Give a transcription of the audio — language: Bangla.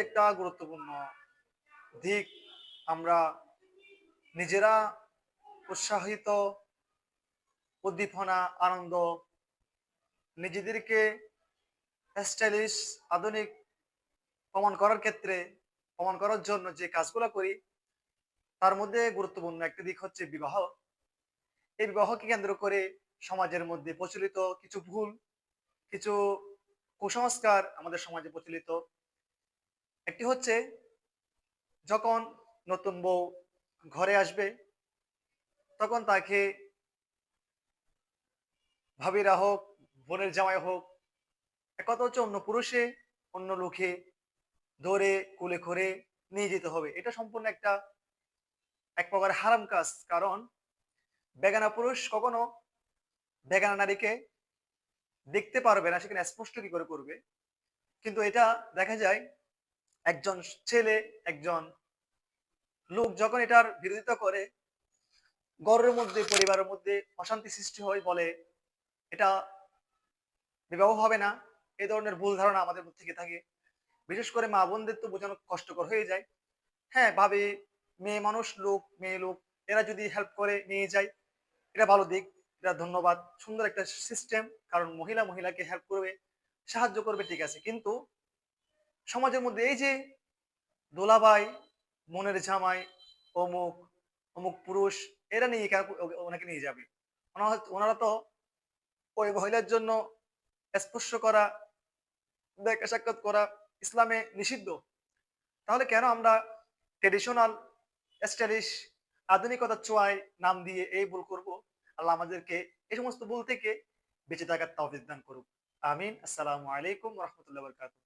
একটা গুরুত্বপূর্ণ দিক। আমরা নিজেরা উৎসাহিত, উদ্দীপনা, আনন্দ, নিজেদেরকে স্টাইলিশ, আধুনিক প্রমাণ করার জন্য যে কাজগুলা করি, তার মধ্যে গুরুত্বপূর্ণ একটা দিক হচ্ছে বিবাহ। এই বিবাহকে কেন্দ্র করে সমাজের মধ্যে প্রচলিত কিছু ভুল, কিছু কুসংস্কার আমাদের সমাজে প্রচলিত। একটি হচ্ছে, যখন নতুন বউ ঘরে আসবে, তখন তাকে ভাবিরা হোক, বোনের জামাই হোক, এক কথা হচ্ছে অন্য পুরুষে, অন্য লোকে ধরে কোলে করে নিয়ে যেতে হবে। এটা সম্পূর্ণ এক প্রকার হারাম কাজ। কারণ বেগানা পুরুষ কখনো বেগানা নারীকে দেখতে পারবে না, সেখানে স্পষ্ট কি করে করবে। কিন্তু এটা দেখা যায়, একজন ছেলে, একজন লোক যখন এটার বিরোধিতা করে, ঘরের মধ্যে, পরিবারের মধ্যে অশান্তি সৃষ্টি হয় বলে এটা বিবাহ হবে না। এই ধরনের ভুল ধারণা আমাদের মধ্যে থেকে থাকে। বিশেষ করে মা বোনদের তো বোঝানো কষ্টকর হয়ে যায়। হ্যাঁ, ভাবে মেয়ে মানুষ, মেয়ে লোক, এরা যদি হেল্প করে নিয়ে যায়, এটা ভালো দিক, এটা ধন্যবাদ, সুন্দর একটা সিস্টেম। কারণ মহিলাকে হেল্প করবে, সাহায্য করবে, ঠিক আছে। কিন্তু সমাজের মধ্যে এই যে দোলাভাই, মনের জামাই, অমুক অমুক পুরুষ, এরা নিয়ে কেন ওনাকে নিয়ে যাবে? ওনারা তো ওই মহিলার জন্য স্পর্শ করা, দেখা সাক্ষাৎ করা ইসলামে নিষিদ্ধ। তাহলে কেন আমরা ট্রেডিশনাল, স্টাইলিশ, আধুনিকতার ছোঁয়ায় নাম দিয়ে এই ভুল করব? আল্লাহ আমাদেরকে এই সমস্ত ভুল থেকে বেঁচে থাকার তৌফিক দান করুক। আমিন। আসসালামু আলাইকুম ওয়া রাহমাতুল্লাহি ওয়া বারাকাতুহু।